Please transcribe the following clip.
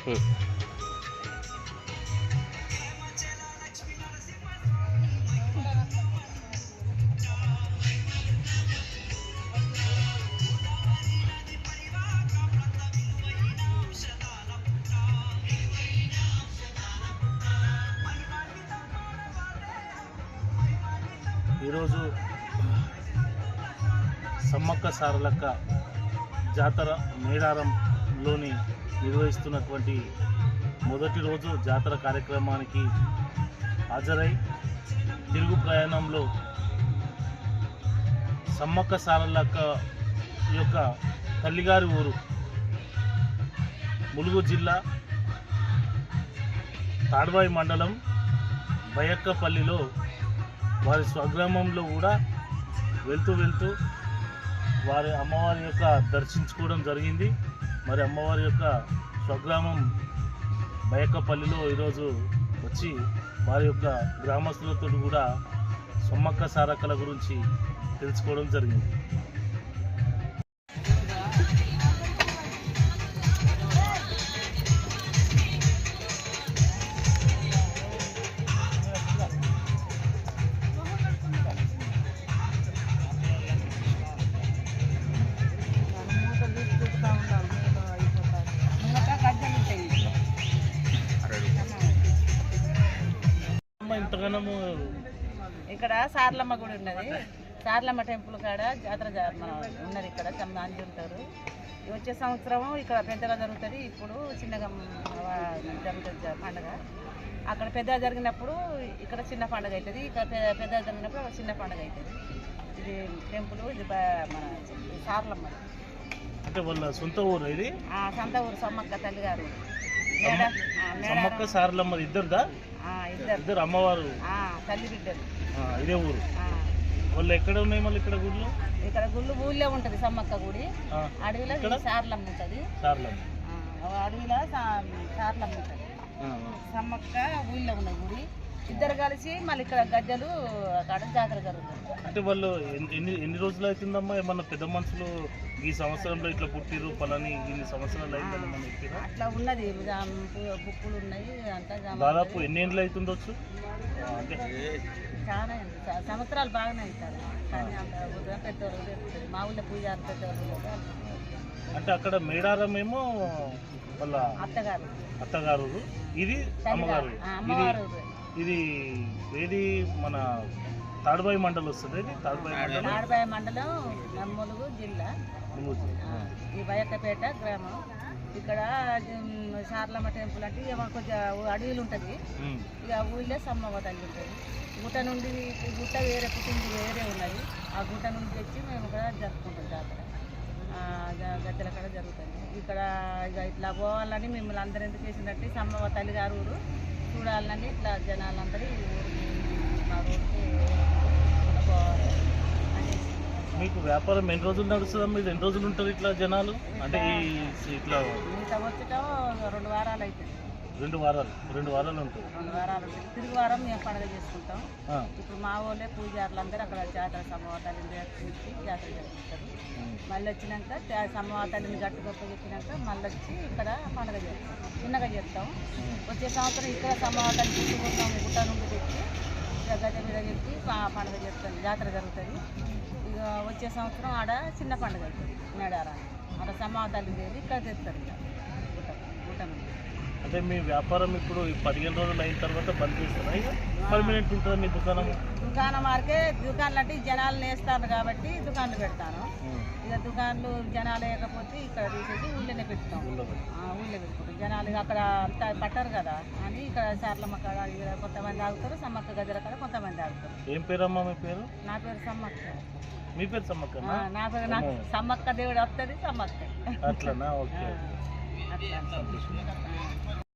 ఈరోజు సమ్మక్క సారలక్క జాతర మేడారంలోని నిర్వహిస్తున్నటువంటి మొదటి రోజు జాతర కార్యక్రమానికి హాజరై తిరుగు ప్రయాణంలో సమ్మక్క సారలక్క యొక్క తల్లిగారి ఊరు ములుగు జిల్లా తాడ్వాయి మండలం బయక్కపల్లిలో వారి స్వగ్రామంలో కూడా వెళ్తూ వారి అమ్మవారి యొక్క దర్శించుకోవడం జరిగింది. మరి అమ్మవారి యొక్క స్వగ్రామం బయక్కపల్లిలో ఈరోజు వచ్చి వారి యొక్క గ్రామస్తులతో కూడా సమ్మక్క సారక్కల గురించి తెలుసుకోవడం జరిగింది. ఇక్కడ సార్లమ్మ గుడి ఉన్నది. సార్లమ్మ టెంపుల్ కాడ జాతర ఉన్నది. ఇక్కడ అంజి ఉంటారు. వచ్చే సంవత్సరం ఇక్కడ పెద్దగా జరుగుతుంది. ఇప్పుడు చిన్నగా జరుగుతుంది పండుగ. అక్కడ పెద్దగా జరిగినప్పుడు ఇక్కడ చిన్న పండుగ అవుతుంది. ఇక్కడ పెద్దగా జరిగినప్పుడు చిన్న పండుగ అవుతుంది. ఇది టెంపుల్. ఇది మన సార్లమ్మ అంటే వాళ్ళ సొంత ఊరు. ఇది సొంత ఊరు. సమ్మక్క తల్లి గారు సమ్మక్క సారలమ్మ ఇద్దరుదా? ఇద్దరు అమ్మవారు తల్లి బిడ్డలు. ఇదే ఊరు. వాళ్ళు ఎక్కడ ఉన్నాయి మళ్ళీ? ఇక్కడ గుళ్ళు ఊళ్ళో ఉంటుంది. సమ్మక్క గుడి అడవిలో సార్లమ్మ ఉంటుంది. అడవిలో సార్లమ్మ ఉంటుంది. సమ్మక్క ఊళ్ళో ఉన్న గుడి. ఇద్దరు కలిసి మళ్ళీ ఇక్కడ గద్దెలు అక్కడ జాతర జరుగుతుంది. అంటే వాళ్ళు ఎన్ని రోజులు అవుతుందమ్మా? ఏమన్నా పెద్ద మనుషులు ఈ సంవత్సరంలో ఇట్లా పుట్టిరు పలాని ఇన్ని సంవత్సరాలు అయిందని అట్లా ఉన్నది. బుక్కులు ఉన్నాయి. అంతా దాదాపు ఎన్ని ఏళ్ళు అవుతుండొచ్చు? అంటే చాలా సంవత్సరాలు బాగానే అవుతారు. కానీ అంత పెద్దవాళ్ళు తెలుస్తుంది. మా ఊళ్ళో పూజారు పెద్దవాళ్ళు. అంటే అక్కడ మేడారం ఏమో వాళ్ళ అత్తగారు, ఇది అమ్మగారు. ఇది ఏది మన తాడ్వాయి మండలం వస్తుంది. తాడ్వాయి మండలం ములుగు జిల్లా. ఈ బయక్కపేట గ్రామం. ఇక్కడ సార్లమ్మ టెంపుల్ అంటే కొంచెం అడవిలు ఉంటుంది. ఇక ఊళ్ళో సమ్మవ్వ తల్లి ఉంటుంది. గుట్ట నుండి గుట్ట వేరే పుట్టింది వేరే ఉన్నది. ఆ గుట్ట నుండి తెచ్చి మేము కూడా జరుపుకుంటాం జాతర. గద్దెల కాడ జరుగుతుంది. ఇక్కడ ఇక ఇట్లా పోవాలని మిమ్మల్ని అందరూ ఎందుకు చేసిందంటే సమ్మవ్వ తల్లి గారు ఊరు చూడాలని ఇట్లా జనాలందరూ మా ఊరికి పోవాలి అనేసి. మీకు వ్యాపారం ఎన్ని రోజులు నడుస్తుందమ్మా? ఇది ఎన్ని రోజులు ఉంటుంది ఇట్లా జనాలు? అంటే ఇట్లా వచ్చటం 2 వారాలు అవుతుంది. 2 వారాలు ఉంటుంది. 2 వారాలు ఉంటుంది. తిరుగు వారం మేము పండుగ చేసుకుంటాం. ఇప్పుడు మా ఊళ్ళే పూజారులందరూ అక్కడ జాతర సమ్మవ్వ తల్లిని తెచ్చి జాతర జరుపుకుంటారు. మళ్ళీ వచ్చినాక సమ్మవ్వ తల్లిని గట్టుగొప్ప చెప్పినాక మళ్ళీ వచ్చి ఇక్కడ పండుగ చేస్తాం. చిన్నగా చేస్తాం. వచ్చే సంవత్సరం ఇక్కడ సమ్మవ్వ తల్లి చుట్టుకుంటాం. గుట్ట నుండి తెచ్చి గద్దె మీద చెప్పి పండుగ చేస్తాం. జాతర జరుగుతుంది. ఇక వచ్చే సంవత్సరం ఆడ చిన్న పండుగ అవుతుంది. మేడారాన్ని ఆడ సమ్మవ్వ తల్లి తేలి ఇక్కడ తెస్తారు. గుట్ట నుండి. అంటే మీ వ్యాపారం ఇప్పుడు 15 రోజులు అయిన తర్వాత బంద్ చేస్తారా? ఇక పర్మనెంట్ ఉంటుందా మీ దుకాణం వరకే. దుకాణాలు అంటే జనాలు నేస్తారు కాబట్టి దుకాణాలు పెడతాను. ఇక దుకాణాలు జనాలు లేకపోతే ఇక్కడ తీసేసి ఊళ్ళోనే పెడతాం. ఊళ్ళో పెట్టుకుంటాం. జనాలు అక్కడ అంతా పట్టరు కదా అని ఇక్కడ సార్లమ్మ కాడ కొంతమంది ఆగుతారు. సమ్మక్క గద్దెల కాడ కొంతమంది ఆగుతారు. ఏం పేరమ్మా మీ పేరు? నా పేరు సమ్మక్క. మీ పేరు సమ్మక్క? నా పేరు నాకు సమ్మక్క దేవుడు వస్తుంది. సమ్మక్క. అట్లనా? ఓకే. అట్లా